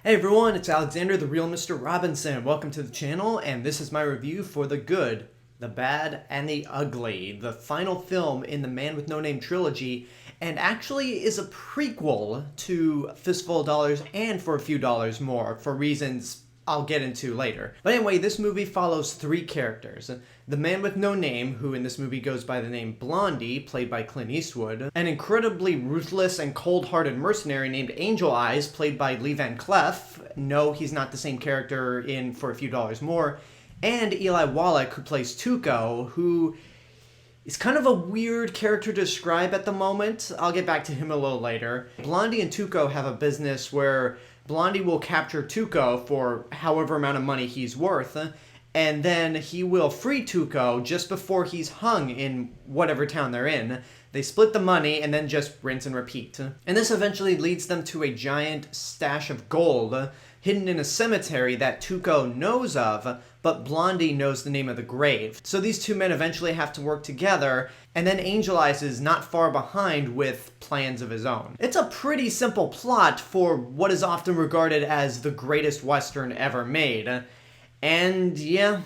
Hey everyone, it's Alexander, the real Mr. Robinson. Welcome to the channel, and this is my review for The Good, the Bad, and the Ugly, the final film in the Man with No Name trilogy, and actually is a prequel to Fistful of Dollars and For a Few Dollars More, for reasons I'll get into later. But anyway, this movie follows three characters. The man with no name, who in this movie goes by the name Blondie, played by Clint Eastwood. An incredibly ruthless and cold-hearted mercenary named Angel Eyes, played by Lee Van Cleef. No, he's not the same character in For a Few Dollars More. And Eli Wallach, who plays Tuco, who is kind of a weird character to describe at the moment. I'll get back to him a little later. Blondie and Tuco have a business where Blondie will capture Tuco for however amount of money he's worth, and then he will free Tuco just before he's hung in whatever town they're in. They split the money and then just rinse and repeat. And this eventually leads them to a giant stash of gold hidden in a cemetery that Tuco knows of, but Blondie knows the name of the grave. So these two men eventually have to work together, and then Angel Eyes is not far behind with plans of his own. It's a pretty simple plot for what is often regarded as the greatest Western ever made. And yeah,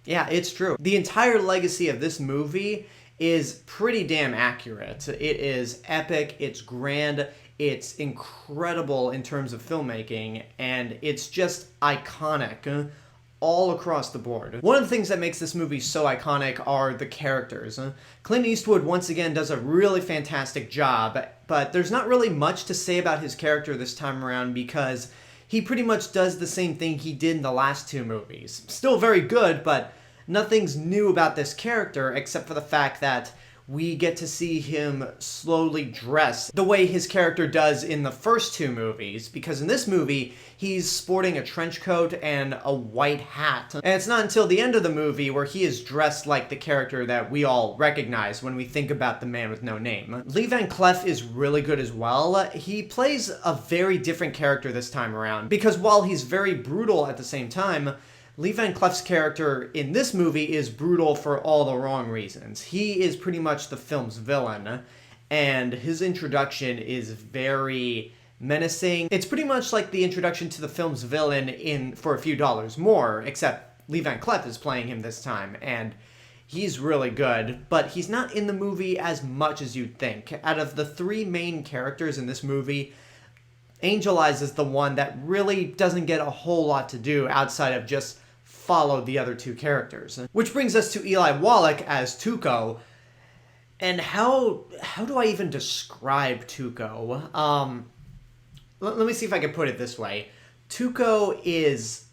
it's true. The entire legacy of this movie is pretty damn accurate. It is epic, it's grand, it's incredible in terms of filmmaking, and it's just iconic all across the board. One of the things that makes this movie so iconic are the characters. Clint Eastwood once again does a really fantastic job, but there's not really much to say about his character this time around because he pretty much does the same thing he did in the last two movies. Still very good, but nothing's new about this character except for the fact that we get to see him slowly dress the way his character does in the first two movies, because in this movie, he's sporting a trench coat and a white hat. And it's not until the end of the movie where he is dressed like the character that we all recognize when we think about the man with no name. Lee Van Cleef is really good as well. He plays a very different character this time around, because while he's very brutal at the same time, Lee Van Cleef's character in this movie is brutal for all the wrong reasons. He is pretty much the film's villain, and his introduction is very menacing. It's pretty much like the introduction to the film's villain in For a Few Dollars More, except Lee Van Cleef is playing him this time, and he's really good, but he's not in the movie as much as you'd think. Out of the three main characters in this movie, Angel Eyes is the one that really doesn't get a whole lot to do outside of just follow the other two characters. Which brings us to Eli Wallach as Tuco. And how do I even describe Tuco? Let me see if I can put it this way. Tuco is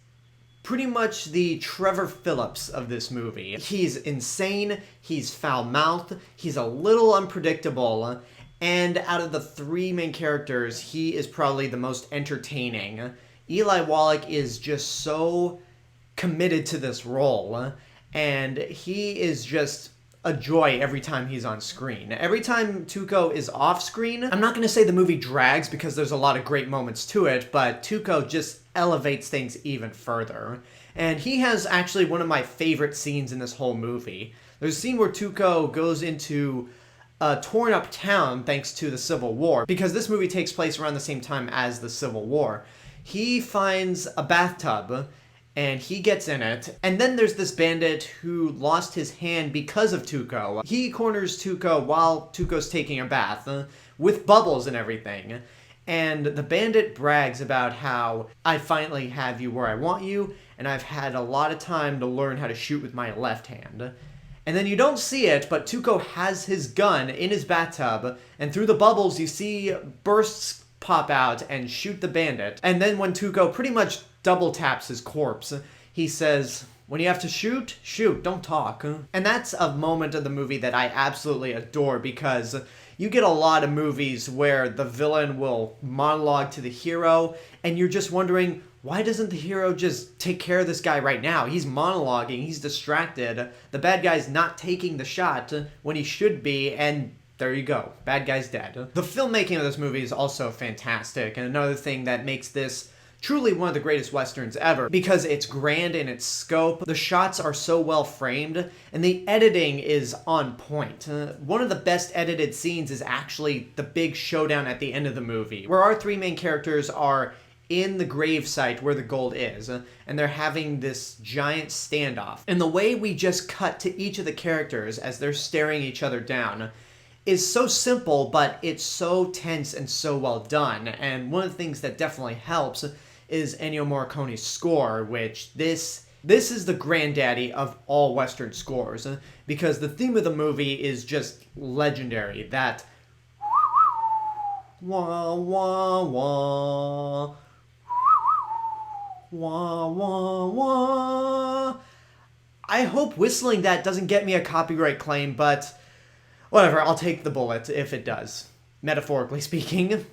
pretty much the Trevor Phillips of this movie. He's insane, he's foul-mouthed, he's a little unpredictable, and out of the three main characters, he is probably the most entertaining. Eli Wallach is just so committed to this role, and he is just a joy every time he's on screen. Every time Tuco is off screen, I'm not going to say the movie drags because there's a lot of great moments to it, but Tuco just elevates things even further. And he has actually one of my favorite scenes in this whole movie. There's a scene where Tuco goes into a torn up town thanks to the Civil War, because this movie takes place around the same time as the Civil War. He finds a bathtub and he gets in it, and then there's this bandit who lost his hand because of Tuco. He corners Tuco while Tuco's taking a bath, with bubbles and everything, and the bandit brags about how, I finally have you where I want you, and I've had a lot of time to learn how to shoot with my left hand. And then you don't see it, but Tuco has his gun in his bathtub, and through the bubbles you see bursts pop out and shoot the bandit. And then when Tuco pretty much double taps his corpse, he says, "When you have to shoot, shoot, don't talk." And that's a moment of the movie that I absolutely adore, because you get a lot of movies where the villain will monologue to the hero, and you're just wondering, why doesn't the hero just take care of this guy right now? He's monologuing, he's distracted, the bad guy's not taking the shot when he should be, and there you go, bad guy's dead. The filmmaking of this movie is also fantastic, and another thing that makes this truly one of the greatest Westerns ever, because it's grand in its scope, the shots are so well framed, and the editing is on point. One of the best edited scenes is actually the big showdown at the end of the movie, where our three main characters are in the grave site where the gold is, and they're having this giant standoff. And the way we just cut to each of the characters as they're staring each other down is so simple, but it's so tense and so well done. And one of the things that definitely helps is Ennio Morricone's score, which this is the granddaddy of all Western scores, because the theme of the movie is just legendary. That wah wah wah wah wah wah. I hope whistling that doesn't get me a copyright claim, but whatever, I'll take the bullet if it does, metaphorically speaking.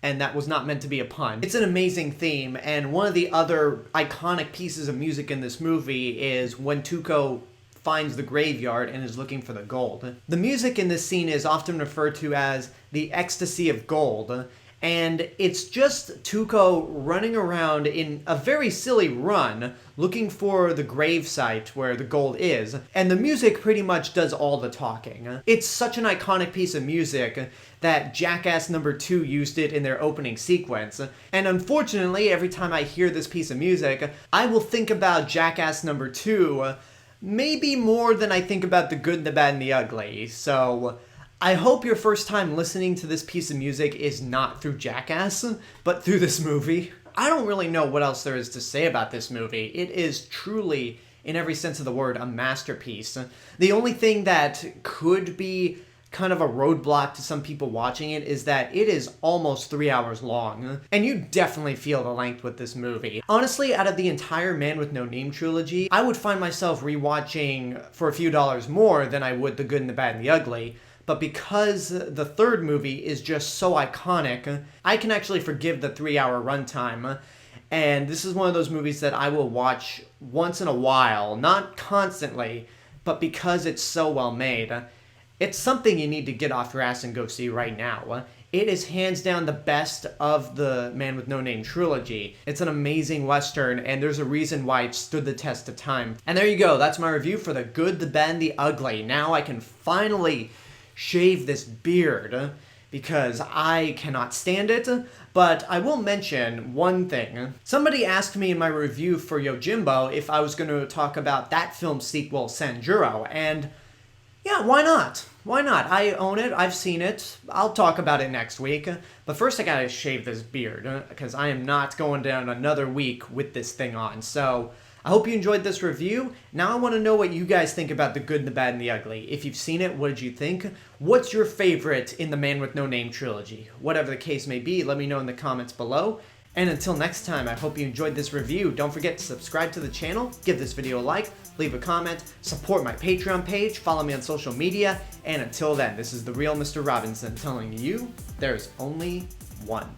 And that was not meant to be a pun. It's an amazing theme, and one of the other iconic pieces of music in this movie is when Tuco finds the graveyard and is looking for the gold. The music in this scene is often referred to as the ecstasy of gold, and it's just Tuco running around in a very silly run looking for the gravesite where the gold is, and the music pretty much does all the talking. It's such an iconic piece of music that Jackass number 2 used it in their opening sequence, and unfortunately every time I hear this piece of music I will think about Jackass number 2 maybe more than I think about The Good, the Bad, and the Ugly. So I hope your first time listening to this piece of music is not through Jackass, but through this movie. I don't really know what else there is to say about this movie. It is truly, in every sense of the word, a masterpiece. The only thing that could be kind of a roadblock to some people watching it is that it is almost 3 hours long, and you definitely feel the length with this movie. Honestly, out of the entire Man with No Name trilogy, I would find myself rewatching for a few dollars more than I would The Good and the Bad and the Ugly. But because the third movie is just so iconic, I can actually forgive the 3-hour runtime. And this is one of those movies that I will watch once in a while, not constantly, but because it's so well made. It's something you need to get off your ass and go see right now. It is hands down the best of the Man with No Name trilogy. It's an amazing Western, and there's a reason why it stood the test of time. And there you go, that's my review for The Good, the Bad, and the Ugly. Now I can finally shave this beard, because I cannot stand it. But I will mention one thing. Somebody asked me in my review for Yojimbo if I was going to talk about that film's sequel, Sanjuro, and yeah, why not? Why not? I own it, I've seen it, I'll talk about it next week. But first I gotta shave this beard, because I am not going down another week with this thing on. So I hope you enjoyed this review. Now I want to know what you guys think about The Good, the Bad, and the Ugly. If you've seen it, what did you think? What's your favorite in the Man with No Name trilogy? Whatever the case may be, let me know in the comments below. And until next time, I hope you enjoyed this review. Don't forget to subscribe to the channel, give this video a like, leave a comment, support my Patreon page, follow me on social media, and until then, this is the real Mr. Robinson telling you there's only one.